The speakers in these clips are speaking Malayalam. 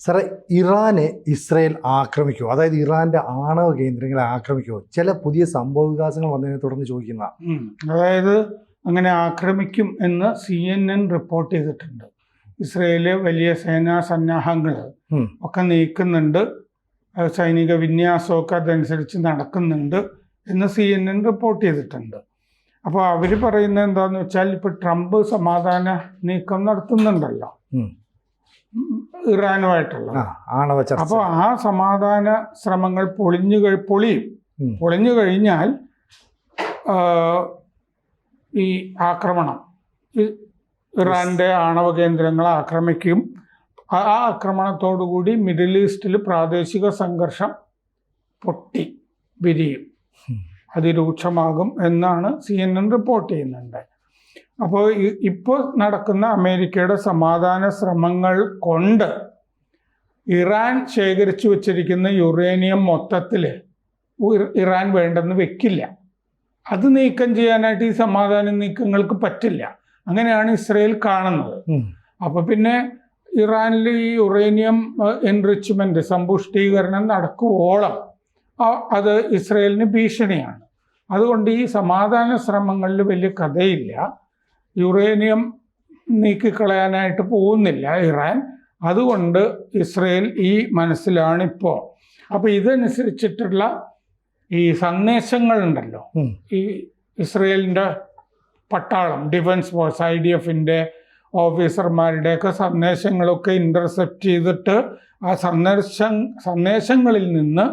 സാറേ, ഇറാനെ ഇസ്രയേൽ ആക്രമിക്കുമോ? അതായത് ഇറാന്റെ ആണവ കേന്ദ്രങ്ങളെ ആക്രമിക്കുമോ? ചില പുതിയ സംഭവ വികാസങ്ങൾ വന്നതിനെ തുടർന്ന് ചോദിക്കുന്ന. അതായത് അങ്ങനെ ആക്രമിക്കും എന്ന് CNN റിപ്പോർട്ട് ചെയ്തിട്ടുണ്ട്. ഇസ്രയേല് വലിയ സേനാ സന്നാഹങ്ങൾ ഒക്കെ നീക്കുന്നുണ്ട്, സൈനിക വിന്യാസമൊക്കെ അതനുസരിച്ച് നടക്കുന്നുണ്ട് എന്ന് CNN റിപ്പോർട്ട് ചെയ്തിട്ടുണ്ട്. അപ്പോൾ അവർ പറയുന്നത് എന്താണെന്ന് വെച്ചാൽ, ഇപ്പോൾ ട്രംപ് സമാധാന നീക്കം നടത്തുന്നുണ്ടല്ലോ ഇറാനുമായിട്ടുള്ള. അപ്പോൾ ആ സമാധാന ശ്രമങ്ങൾ പൊളിഞ്ഞു കഴിഞ്ഞാൽ ഈ ആക്രമണം, ഇറാന്റെ ആണവ കേന്ദ്രങ്ങളെ ആക്രമിക്കും. ആ ആക്രമണത്തോടുകൂടി മിഡിൽ ഈസ്റ്റിൽ പ്രാദേശിക സംഘർഷം പൊട്ടി വിരിയും, അതിരൂക്ഷമാകും എന്നാണ് CNN റിപ്പോർട്ട് ചെയ്യുന്നുണ്ട്. അപ്പോൾ ഇപ്പോൾ നടക്കുന്ന അമേരിക്കയുടെ സമാധാന ശ്രമങ്ങൾ കൊണ്ട് ഇറാൻ ശേഖരിച്ചു വച്ചിരിക്കുന്ന യുറേനിയം മൊത്തത്തിൽ ഇറാൻ വേണ്ടെന്ന് വെക്കില്ല. അത് നീക്കം ചെയ്യാനായിട്ട് ഈ സമാധാന നീക്കങ്ങൾക്ക് പറ്റില്ല. അങ്ങനെയാണ് ഇസ്രയേൽ കാണുന്നത്. അപ്പോൾ പിന്നെ ഇറാനിൽ ഈ യുറേനിയം എൻറിച്ച്മെന്റ്, സമ്പുഷ്ടീകരണം നടക്കുവോളം അത് ഇസ്രയേലിന് ഭീഷണിയാണ്. അതുകൊണ്ട് ഈ സമാധാന ശ്രമങ്ങളിൽ വലിയ കഥയില്ല. യുറേനിയം നീക്കിക്കളയാനായിട്ട് പോകുന്നില്ല ഇറാൻ. അതുകൊണ്ട് ഇസ്രയേൽ ഈ മനസ്സിലാണിപ്പോൾ. അപ്പോൾ ഇതനുസരിച്ചിട്ടുള്ള ഈ സന്ദേശങ്ങളുണ്ടല്ലോ, ഈ ഇസ്രയേലിൻ്റെ പട്ടാളം, ഡിഫൻസ് ഫോഴ്സ്, IDF-ന്റെ ഓഫീസർമാരുടെയൊക്കെ സന്ദേശങ്ങളൊക്കെ ഇൻ്റർസെപ്റ്റ് ചെയ്തിട്ട് ആ സന്ദേശങ്ങളിൽ നിന്ന്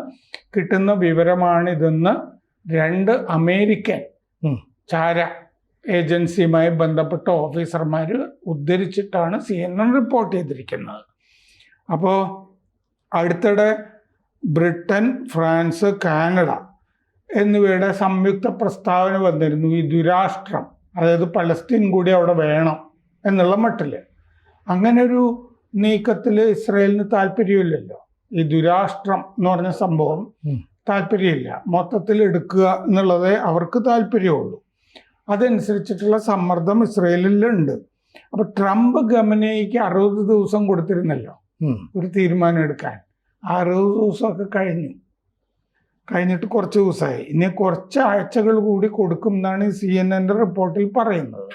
കിട്ടുന്ന വിവരമാണിതെന്ന് 2 അമേരിക്കൻ ചാര ഏജൻസിയുമായി ബന്ധപ്പെട്ട ഓഫീസർമാർ ഉദ്ധരിച്ചിട്ടാണ് CNN റിപ്പോർട്ട് ചെയ്തിരിക്കുന്നത്. അപ്പോൾ അടുത്തിടെ ബ്രിട്ടൻ, ഫ്രാൻസ്, കാനഡ എന്നിവയുടെ സംയുക്ത പ്രസ്താവന വന്നിരുന്നു. ഈ ദുരാഷ്ട്രം, അതായത് പലസ്തീൻ കൂടി അവിടെ വേണം എന്നുള്ള മട്ടിൽ. അങ്ങനെ ഒരു നീക്കത്തിൽ ഇസ്രയേലിന് താല്പര്യമില്ലല്ലോ. ഈ ദുരാഷ്ട്രം എന്ന് പറഞ്ഞ സംഭവം താല്പര്യമില്ല. മൊത്തത്തിൽ എടുക്കുക എന്നുള്ളതേ അവർക്ക് താല്പര്യമുള്ളൂ. അതനുസരിച്ചിട്ടുള്ള സമ്മർദ്ദം ഇസ്രയേലിലുണ്ട്. അപ്പോൾ ട്രംപ് ഖമനേയിക്ക് 60 ദിവസം കൊടുത്തിരുന്നല്ലോ ഒരു തീരുമാനം എടുക്കാൻ. 60 ദിവസമൊക്കെ കഴിഞ്ഞിട്ട് കുറച്ച് ദിവസമായി. ഇനി കുറച്ച് ആഴ്ചകൾ കൂടി കൊടുക്കും എന്നാണ് CNN റിപ്പോർട്ടിൽ പറയുന്നത്.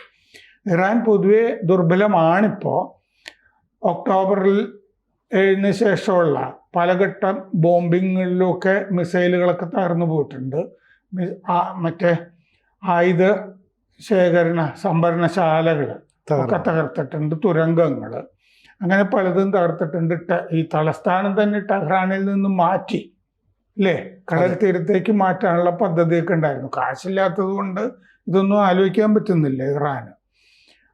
ഇറാൻ പൊതുവെ ദുർബലമാണിപ്പോൾ. ഒക്ടോബറിൽ 7 ശേഷമുള്ള പലഘട്ടം ബോംബിങ്ങുകളിലൊക്കെ മിസൈലുകളൊക്കെ തകർന്നു പോയിട്ടുണ്ട്. മറ്റേ ആയുധ ശേഖരണ സംഭരണശാലകൾ ഒക്കെ തകർത്തിട്ടുണ്ട്, തുരങ്കങ്ങൾ, അങ്ങനെ പലതും തകർത്തിട്ടുണ്ട്. ഈ തലസ്ഥാനം തന്നെ ടെഹ്റാനിൽ നിന്ന് മാറ്റി, അല്ലേ, കടൽ തീരത്തേക്ക് മാറ്റാനുള്ള പദ്ധതിയൊക്കെ ഉണ്ടായിരുന്നു. കാശില്ലാത്തത് കൊണ്ട് ഇതൊന്നും ആലോചിക്കാൻ പറ്റുന്നില്ല ഇറാന്.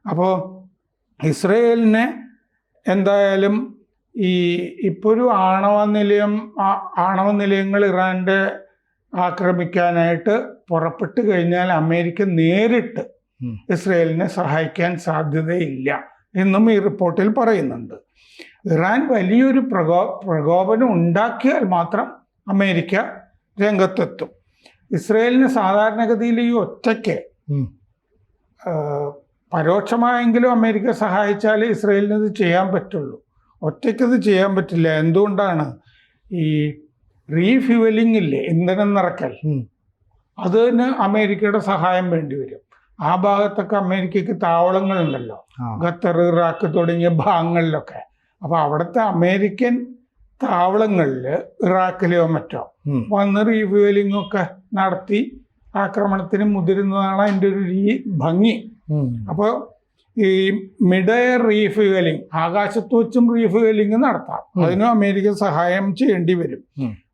അപ്പോൾ ഇസ്രയേലിനെ എന്തായാലും ഇപ്പോൾ ഒരു ആണവ നിലയങ്ങൾ ഇറാൻ്റെ ആക്രമിക്കാനായിട്ട് പുറപ്പെട്ടു കഴിഞ്ഞാൽ അമേരിക്ക നേരിട്ട് ഇസ്രയേലിനെ സഹായിക്കാൻ സാധ്യതയില്ല എന്നും ഈ റിപ്പോർട്ടിൽ പറയുന്നുണ്ട്. ഇറാൻ വലിയൊരു പ്രകോപനം ഉണ്ടാക്കിയാൽ മാത്രം അമേരിക്ക രംഗത്തെത്തും. ഇസ്രയേലിന് സാധാരണഗതിയിൽ ഈ ഒറ്റയ്ക്ക്, പരോക്ഷമായെങ്കിലും അമേരിക്ക സഹായിച്ചാൽ ഇസ്രയേലിന് ഇത് ചെയ്യാൻ പറ്റുള്ളൂ. ഒറ്റയ്ക്കത് ചെയ്യാൻ പറ്റില്ല. എന്തുകൊണ്ടാണ്? ഈ റീഫ്യൂവലിംഗ് ഇല്ലേ, ഇന്ധനം നിറയ്ക്കൽ, അതിന് അമേരിക്കയുടെ സഹായം വേണ്ടി വരും. ആ ഭാഗത്തൊക്കെ അമേരിക്കയ്ക്ക് താവളങ്ങളുണ്ടല്ലോ, ഖത്തർ, ഇറാഖ് തുടങ്ങിയ ഭാഗങ്ങളിലൊക്കെ. അപ്പോൾ അവിടുത്തെ അമേരിക്കൻ താവളങ്ങളിൽ ഇറാഖിലെയോ മറ്റോ വന്ന് റീഫ്യൂവലിംഗ് ഒക്കെ നടത്തി ആക്രമണത്തിന് മുതിരുന്നതാണ് അതിൻ്റെ ഒരു ഭംഗി. അപ്പോൾ ഈ മിഡ് എയർ റീഫ്യൂവലിംഗ്, ആകാശത്ത് വെച്ചും റീഫ്യൂവലിംഗ് നടത്താം. അതിനും അമേരിക്ക സഹായം ചെയ്യേണ്ടി വരും.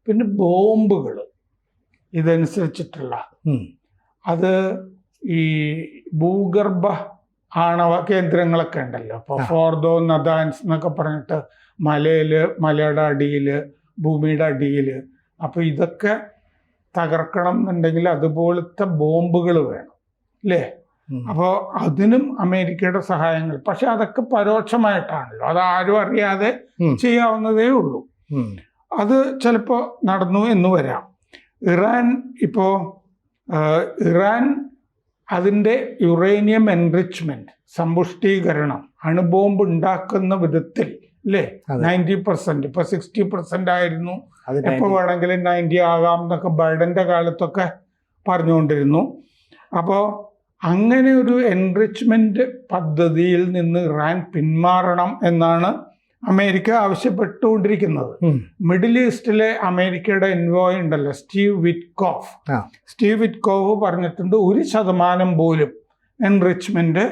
പിന്നെ ബോംബുകൾ ഇതനുസരിച്ചിട്ടുള്ള അത് ഈ ഭൂഗർഭ ആണവ കേന്ദ്രങ്ങളൊക്കെ ഉണ്ടല്ലോ. ഇപ്പോൾ ഫോർദോ, നദാൻസ് എന്നൊക്കെ പറഞ്ഞിട്ട് മലയുടെ അടിയിൽ, ഭൂമിയുടെ അടിയിൽ. അപ്പോൾ ഇതൊക്കെ തകർക്കണം എന്നുണ്ടെങ്കിൽ അതുപോലത്തെ ബോംബുകൾ വേണം, അല്ലേ? അപ്പോൾ അതിനും അമേരിക്കയുടെ സഹായങ്ങൾ. പക്ഷെ അതൊക്കെ പരോക്ഷമായിട്ടാണല്ലോ, അതാരും അറിയാതെ ചെയ്യാവുന്നതേ ഉള്ളൂ. അത് ചിലപ്പോൾ നടന്നു എന്ന് വരാം. ഇറാൻ അതിൻ്റെ യുറേനിയം എൻറിച്ച്മെൻറ്റ്, സമ്പുഷ്ടീകരണം, അണുബോംബ് ഉണ്ടാക്കുന്ന വിധത്തിൽ അല്ലേ? അതെ. 90%, ഇപ്പൊ 60% ആയിരുന്നു. അത് എപ്പോൾ വേണമെങ്കിലും 90 ആകാം എന്നൊക്കെ ബൈഡന്റെ കാലത്തൊക്കെ പറഞ്ഞുകൊണ്ടിരുന്നു. അപ്പോൾ അങ്ങനെ ഒരു എൻറിച്ച്മെന്റ് പദ്ധതിയിൽ നിന്ന് ഇറാൻ പിന്മാറണം എന്നാണ് അമേരിക്ക ആവശ്യപ്പെട്ടുകൊണ്ടിരിക്കുന്നത്. മിഡിൽ ഈസ്റ്റിലെ അമേരിക്കയുടെ എൻവോയ് ഉണ്ടല്ലോ, സ്റ്റീവ് വിറ്റ്കോഫ് പറഞ്ഞിട്ടുണ്ട് 1% പോലും എൻറിച്ച്മെന്റ്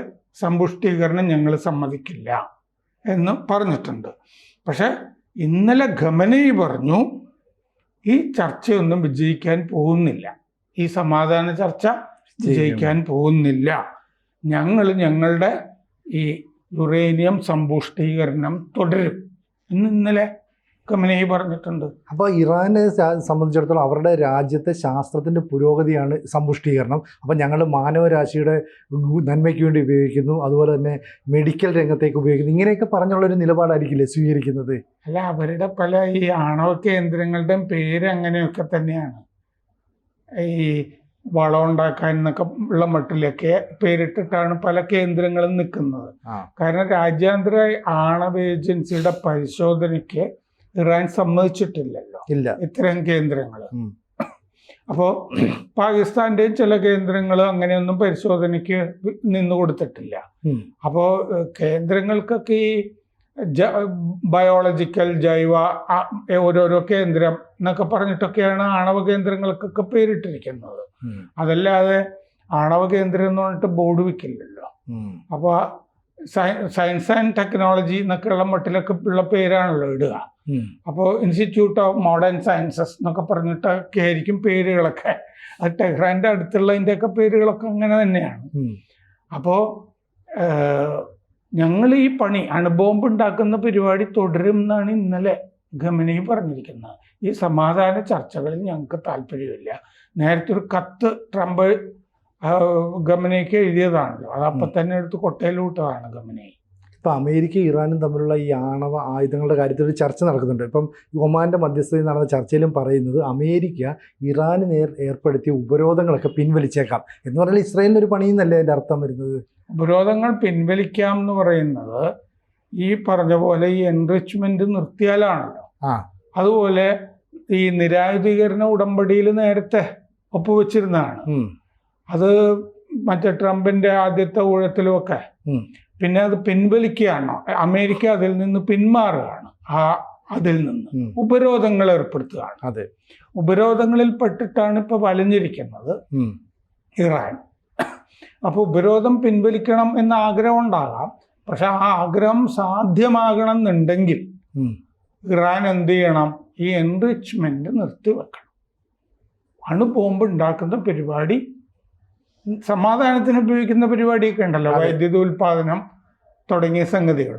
സമ്പുഷ്ടീകരണം ഞങ്ങൾ സമ്മതിക്കില്ല എന്ന് പറഞ്ഞിട്ടുണ്ട്. പക്ഷെ ഇന്നലെ ഖമനേയി പറഞ്ഞു ഈ ചർച്ചയൊന്നും വിജയിക്കാൻ പോകുന്നില്ല, ഈ സമാധാന ചർച്ച വിജയിക്കാൻ പോകുന്നില്ല, ഞങ്ങൾ ഞങ്ങളുടെ ഈ യുറേനിയം സമ്പുഷ്ടീകരണം തുടരും എന്ന് ഇന്നലെ ഖമനേയി പറഞ്ഞിട്ടുണ്ട്. അപ്പോൾ ഇറാനെ സംബന്ധിച്ചിടത്തോളം അവരുടെ രാജ്യത്തെ ശാസ്ത്രത്തിൻ്റെ പുരോഗതിയാണ് സമ്പുഷ്ടീകരണം. അപ്പം ഞങ്ങൾ മാനവരാശിയുടെ നന്മയ്ക്ക് വേണ്ടി ഉപയോഗിക്കുന്നു, അതുപോലെ തന്നെ മെഡിക്കൽ രംഗത്തേക്ക് ഉപയോഗിക്കുന്നു, ഇങ്ങനെയൊക്കെ പറഞ്ഞുള്ളൊരു നിലപാടായിരിക്കില്ലേ സ്വീകരിക്കുന്നത്? അല്ല, അവരുടെ പല ഈ ആണവ കേന്ദ്രങ്ങളുടെയും പേര് അങ്ങനെയൊക്കെ തന്നെയാണ്. ഈ വളം ഉണ്ടാക്കാൻ എന്നൊക്കെ ഉള്ള മട്ടിലൊക്കെ പേരിട്ടിട്ടാണ് പല കേന്ദ്രങ്ങളും നിൽക്കുന്നത്. കാരണം രാജ്യാന്തര ആണവ ഏജൻസിയുടെ പരിശോധനയ്ക്ക് ഇറാൻ സമ്മതിച്ചിട്ടില്ലല്ലോ ഇത്തരം കേന്ദ്രങ്ങൾ. അപ്പോൾ പാകിസ്ഥാന്റെയും ചില കേന്ദ്രങ്ങൾ അങ്ങനെയൊന്നും പരിശോധനയ്ക്ക് നിന്ന് കൊടുത്തിട്ടില്ല. അപ്പോൾ കേന്ദ്രങ്ങൾക്കൊക്കെ ഈ ബയോളജിക്കൽ ജൈവ ഓരോരോ കേന്ദ്രം എന്നൊക്കെ പറഞ്ഞിട്ടൊക്കെയാണ് ആണവ കേന്ദ്രങ്ങൾക്കൊക്കെ പേരിട്ടിരിക്കുന്നത്. അതല്ലാതെ ആണവ കേന്ദ്രം എന്ന് പറഞ്ഞിട്ട് ബോർഡ് വെക്കില്ലല്ലോ. അപ്പോൾ സയൻസ് ആൻഡ് ടെക്നോളജി എന്നൊക്കെയുള്ള മട്ടിലൊക്കെ ഉള്ള പേരാണല്ലോ ഇടുക. അപ്പോൾ ഇൻസ്റ്റിറ്റ്യൂട്ട് ഓഫ് മോഡേൺ സയൻസസ് എന്നൊക്കെ പറഞ്ഞിട്ടൊക്കെ ആയിരിക്കും പേരുകളൊക്കെ. അത് ടെഹ്റാൻ്റെ അടുത്തുള്ളതിൻ്റെയൊക്കെ പേരുകളൊക്കെ അങ്ങനെ തന്നെയാണ്. അപ്പോൾ ഞങ്ങൾ ഈ പണി അണുബോംബ് ഉണ്ടാക്കുന്ന പരിപാടി തുടരും എന്നാണ് ഇന്നലെ ഖമനേയി പറഞ്ഞിരിക്കുന്നത്. ഈ സമാധാന ചർച്ചകളിൽ ഞങ്ങൾക്ക് താല്പര്യമില്ല. നേരത്തെ ഒരു കത്ത് ട്രംപ് ഖമനേയിക്ക് എഴുതിയതാണല്ലോ, അത് അപ്പം തന്നെ എടുത്ത് കൊട്ടയിലൂട്ടതാണ് ഖമനേയി. ഇപ്പം അമേരിക്കയും ഇറാനും തമ്മിലുള്ള ഈ ആണവ ആയുധങ്ങളുടെ കാര്യത്തിൽ ഒരു ചർച്ച നടക്കുന്നുണ്ട്. ഇപ്പം ഒമാൻ്റെ മധ്യസ്ഥതയിൽ നടന്ന ചർച്ചയിലും പറയുന്നത് അമേരിക്ക ഇറാന് ഏർപ്പെടുത്തിയ ഉപരോധങ്ങളൊക്കെ പിൻവലിച്ചേക്കാം എന്ന് പറഞ്ഞാൽ ഇസ്രായേലിന് ഒരു പണിയെന്നല്ലേ അതിൻ്റെ അർത്ഥം വരുന്നത്? ഉപരോധങ്ങൾ പിൻവലിക്കാം എന്ന് പറയുന്നത് ഈ പറഞ്ഞ പോലെ ഈ എൻറിച്ച്മെന്റ് നിർത്തിയാലാണല്ലോ. അതുപോലെ ഈ നിരായുധീകരണ ഉടമ്പടിയിൽ നേരത്തെ ഒപ്പുവെച്ചിരുന്നതാണ്. അത് മറ്റേ ട്രംപിന്റെ ആദ്യത്തെ ഊഴത്തിലുമൊക്കെ. പിന്നെ അത് പിൻവലിക്കുകയാണോ, അമേരിക്ക അതിൽ നിന്ന് പിന്മാറുകയാണ്. അതിൽ നിന്ന് ഉപരോധങ്ങൾ ഏർപ്പെടുത്തുകയാണ്. അതെ, ഉപരോധങ്ങളിൽ പെട്ടിട്ടാണ് ഇപ്പൊ വലഞ്ഞിരിക്കുന്നത് ഇറാൻ. അപ്പോൾ ഉപരോധം പിൻവലിക്കണം എന്ന ആഗ്രഹം ഉണ്ടാകാം. പക്ഷെ ആ ആഗ്രഹം സാധ്യമാകണം എന്നുണ്ടെങ്കിൽ ഇറാൻ എന്ത് ചെയ്യണം? ഈ എൻറിച്ച്മെന്റ് നിർത്തിവെക്കണം. അണുബോംബ് ഉണ്ടാക്കുന്ന പരിപാടി, സമാധാനത്തിന് ഉപയോഗിക്കുന്ന പരിപാടിയൊക്കെ ഉണ്ടല്ലോ, വൈദ്യുതി ഉൽപാദനം തുടങ്ങിയ സംഗതികൾ,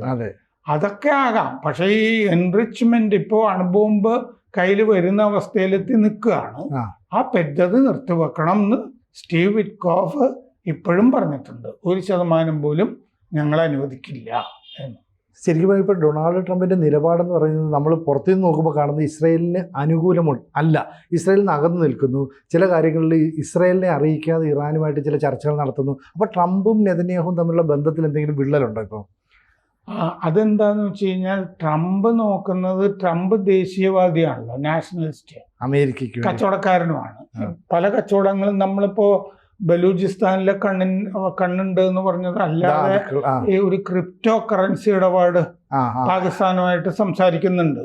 അതൊക്കെ ആകാം. പക്ഷേ ഈ എൻറിച്ച്മെന്റ് ഇപ്പോൾ അണുബോംബ് കയ്യിൽ വരുന്ന അവസ്ഥയിലെത്തി നിൽക്കുകയാണ്. ആ പദ്ധതി നിർത്തിവെക്കണം എന്ന് സ്റ്റീവ് വിറ്റ്കോഫ് ഇപ്പോഴും പറഞ്ഞിട്ടുണ്ട്. 1% പോലും ഞങ്ങൾ അനുവദിക്കില്ല എന്ന്. ശരിക്കും ഇപ്പോൾ ഡൊണാൾഡ് ട്രംപിൻ്റെ നിലപാടെന്ന് പറയുന്നത് നമ്മൾ പുറത്തുനിന്ന് നോക്കുമ്പോൾ കാണുന്നത് ഇസ്രായേലിന് അല്ല, ഇസ്രായേലിന് അകന്നു നിൽക്കുന്നു. ചില കാര്യങ്ങളിൽ ഇസ്രായേലിനെ അറിയിക്കാതെ ഇറാനുമായിട്ട് ചില ചർച്ചകൾ നടത്തുന്നു. അപ്പോൾ ട്രംപും നെതന്യാഹുവും തമ്മിലുള്ള ബന്ധത്തിൽ എന്തെങ്കിലും വിള്ളലുണ്ടോ ഇപ്പോൾ? അതെന്താന്ന് വെച്ച് കഴിഞ്ഞാൽ ട്രംപ് നോക്കുന്നത്, ട്രംപ് ദേശീയവാദിയാണല്ലോ, നാഷണലിസ്റ്റ്, അമേരിക്കയ്ക്ക് കച്ചവടക്കാരനുമാണ്. പല കച്ചവടങ്ങളും നമ്മളിപ്പോ ബലൂചിസ്ഥാനിലെ കണ്ണുണ്ട് എന്ന് പറഞ്ഞത് അല്ലാതെ ഈ ഒരു ക്രിപ്റ്റോ കറൻസി ഇടപാട് പാകിസ്ഥാനുമായിട്ട് സംസാരിക്കുന്നുണ്ട്,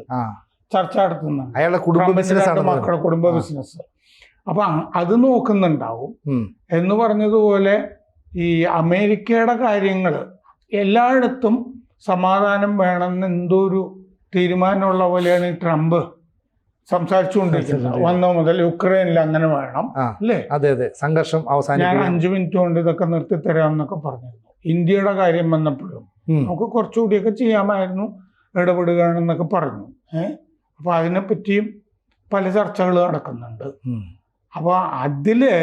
ചർച്ച നടത്തുന്നുണ്ട്. മക്കളുടെ കുടുംബ ബിസിനസ്. അപ്പൊ അത് നോക്കുന്നുണ്ടാവും. എന്ന് പറഞ്ഞതുപോലെ ഈ അമേരിക്കയുടെ കാര്യങ്ങൾ എല്ലായിടത്തും സമാധാനം വേണമെന്ന് എന്തോ ഒരു തീരുമാനമുള്ള പോലെയാണ് ഈ ട്രംപ് സംസാരിച്ചുകൊണ്ടിരിക്കുന്നത്. വന്നോ മുതൽ യുക്രൈനിൽ അങ്ങനെ വേണം അല്ലേ? അതെ അതെ, സംഘർഷം അവസാനിക്കും, ഞാൻ 5 മിനിറ്റ് കൊണ്ട് ഇതൊക്കെ നിർത്തിത്തരാം എന്നൊക്കെ പറഞ്ഞിരുന്നു. ഇന്ത്യയുടെ കാര്യം വന്നപ്പോഴും നമുക്ക് കുറച്ചുകൂടിയൊക്കെ ചെയ്യാമായിരുന്നു, ഇടപെടുകയാണെന്നൊക്കെ പറഞ്ഞു. അപ്പൊ അതിനെപ്പറ്റിയും പല ചർച്ചകൾ നടക്കുന്നുണ്ട്. അപ്പോൾ അതില്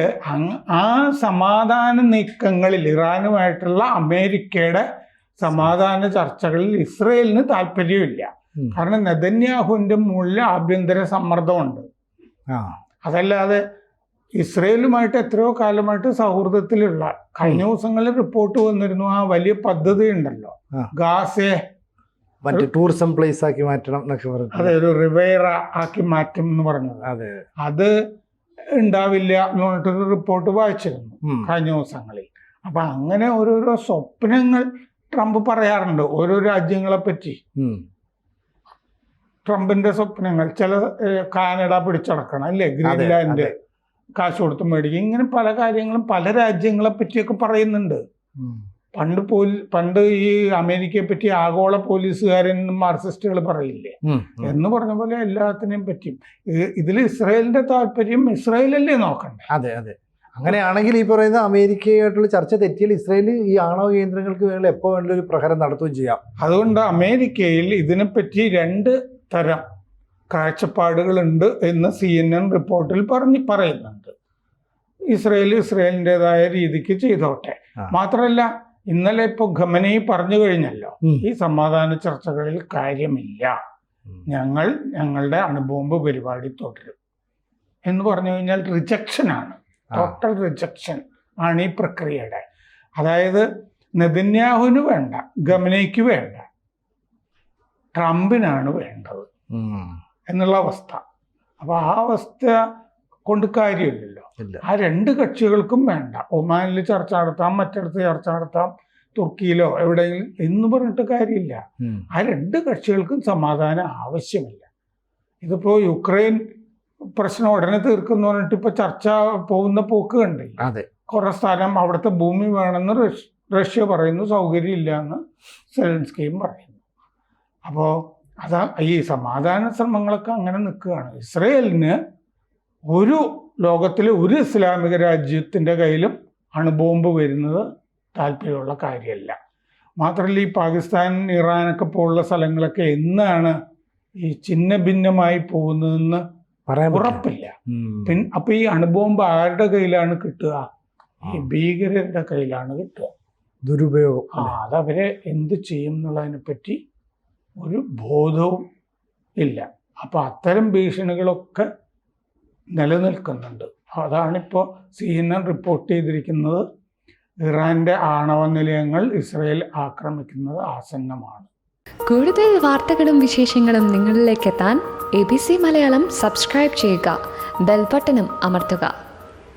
ആ സമാധാന നീക്കങ്ങളിൽ ഇറാനുമായിട്ടുള്ള അമേരിക്കയുടെ സമാധാന ചർച്ചകളിൽ ഇസ്രയേലിന് താല്പര്യമില്ല. കാരണം നെതന്യാഹുവിൻ്റെ മുകളിൽ ആഭ്യന്തര സമ്മർദ്ദമുണ്ട്. അതല്ലാതെ ഇസ്രയേലുമായിട്ട് എത്രയോ കാലമായിട്ട് സൗഹൃദത്തിലുള്ള, കഴിഞ്ഞ ദിവസങ്ങളിൽ റിപ്പോർട്ട് വന്നിരുന്നു, ആ വലിയ പദ്ധതി ഉണ്ടല്ലോ ഗാസയെ മറ്റേ ടൂറിസം പ്ലേസ് ആക്കി മാറ്റണം എന്നൊക്കെ പറഞ്ഞു. അതെ, ഒരു റിവേറ ആക്കി മാറ്റും എന്ന് പറഞ്ഞത്. അതെ, അത് ഉണ്ടാവില്ല എന്ന് പറഞ്ഞിട്ടൊരു റിപ്പോർട്ട് വായിച്ചിരുന്നു കഴിഞ്ഞ ദിവസങ്ങളിൽ. അപ്പൊ അങ്ങനെ ഓരോരോ സ്വപ്നങ്ങൾ ട്രംപ് പറയാറുണ്ട് ഓരോ രാജ്യങ്ങളെ പറ്റി. ട്രംപിന്റെ സ്വപ്നങ്ങൾ ചില കാനഡ പിടിച്ചടക്കണം അല്ലേ, ഗ്രീൻലാൻഡ് കാശ് കൊടുത്ത് മേടിക്കും, ഇങ്ങനെ പല കാര്യങ്ങളും പല രാജ്യങ്ങളെ പറ്റിയൊക്കെ പറയുന്നുണ്ട്. പണ്ട് ഈ അമേരിക്കയെ പറ്റി ആഗോള പോലീസുകാരൻ മാർക്സിസ്റ്റുകൾ പറയില്ലേ എന്ന് പറഞ്ഞ പോലെ എല്ലാത്തിനെയും പറ്റിയും. ഇതിൽ ഇസ്രായേലിന്റെ താല്പര്യം ഇസ്രായേലല്ലേ നോക്കണ്ടേ? അതെ അതെ. അങ്ങനെയാണെങ്കിൽ ഈ പറയുന്ന അമേരിക്കയായിട്ടുള്ള ചർച്ച തെറ്റിയാൽ ഇസ്രായേൽ ഈ ആണവ കേന്ദ്രങ്ങൾക്ക് വേണ്ടി എപ്പോൾ വേണ്ട ഒരു പ്രഹരം നടത്തുകയും ചെയ്യാം. അതുകൊണ്ട് അമേരിക്കയിൽ ഇതിനെപ്പറ്റി 2 തരം കാഴ്ചപ്പാടുകളുണ്ട് എന്ന് CNN റിപ്പോർട്ടിൽ പറയുന്നുണ്ട്. ഇസ്രായേലിൻ്റെതായ രീതിക്ക് ചെയ്തോട്ടെ. മാത്രമല്ല, ഇന്നലെ ഇപ്പോൾ ഖമനേയി പറഞ്ഞു കഴിഞ്ഞല്ലോ, ഈ സമാധാന ചർച്ചകളിൽ കാര്യമില്ല, ഞങ്ങളുടെ അണുബോംബ് പരിപാടി തുടരും എന്ന് പറഞ്ഞു കഴിഞ്ഞാൽ റിജക്ഷനാണ്, ടോട്ടൽ റിജക്ഷൻ ആണ് ഈ പ്രക്രിയയുടെ. അതായത് നെതന്യാഹുവിന് വേണ്ട, ഖമനേയിക്ക് വേണ്ട, ട്രംപിനാണ് വേണ്ടത് എന്നുള്ള അവസ്ഥ. അപ്പോൾ ആ അവസ്ഥ കൊണ്ട് കാര്യമില്ലല്ലോ. ആ 2 കക്ഷികൾക്കും വേണ്ട. ഒമാനിൽ ചർച്ച നടത്താം, മറ്റിടത്ത് ചർച്ച നടത്താം, തുർക്കിയിലോ എവിടെയെങ്കിലും എന്ന് പറഞ്ഞിട്ട് കാര്യമില്ല. ആ 2 കക്ഷികൾക്കും സമാധാനം ആവശ്യമില്ല. ഇതിപ്പോൾ യുക്രൈൻ പ്രശ്നം ഉടനെ തീർക്കുന്നു പറഞ്ഞിട്ട് ഇപ്പോൾ ചർച്ച പോകുന്ന പോക്ക് കണ്ടില്ല. കുറെ സ്ഥലം അവിടുത്തെ ഭൂമി വേണമെന്ന് റഷ്യ പറയുന്നു, സൗകര്യമില്ല എന്ന് സെലൻസ്കിയും പറയുന്നു. അപ്പോൾ അതാ ഈ സമാധാന ശ്രമങ്ങളൊക്കെ അങ്ങനെ നിൽക്കുകയാണ്. ഇസ്രയേലിന് ലോകത്തിലെ ഒരു ഇസ്ലാമിക രാജ്യത്തിൻ്റെ കയ്യിലും അണുബോംബ് വരുന്നത് താല്പര്യമുള്ള കാര്യമല്ല. മാത്രമല്ല, ഈ പാകിസ്ഥാൻ, ഇറാനൊക്കെ പോലുള്ള സ്ഥലങ്ങളൊക്കെ എന്നാണ് ഈ ചിഹ്ന ഭിന്നമായി പോകുന്നതെന്ന് ഉറപ്പില്ല. അപ്പൊ ഈ അണുബോംബ് ആരുടെ കയ്യിലാണ് കിട്ടുക? ഈ ഭീകരരുടെ കയ്യിലാണ് കിട്ടുക. ദുരുപയോഗം. അതവരെ എന്ത് ചെയ്യും എന്നുള്ളതിനെ പറ്റി ഒരു ബോധവും ഇല്ല. അപ്പൊ അത്തരം ഭീഷണികളൊക്കെ നിലനിൽക്കുന്നുണ്ട്. അതാണിപ്പോൾ CNN റിപ്പോർട്ട് ചെയ്തിരിക്കുന്നത്. ഇറാന്റെ ആണവ നിലയങ്ങൾ ഇസ്രായേൽ ആക്രമിക്കുന്നത് ആസന്നമാണ്. കൂടുതൽ വാർത്തകളും വിശേഷങ്ങളും നിങ്ങളിലേക്ക് എത്താൻ ABC മലയാളം സബ്സ്ക്രൈബ് ചെയ്യുക, ബെൽബട്ടനും അമർത്തുക.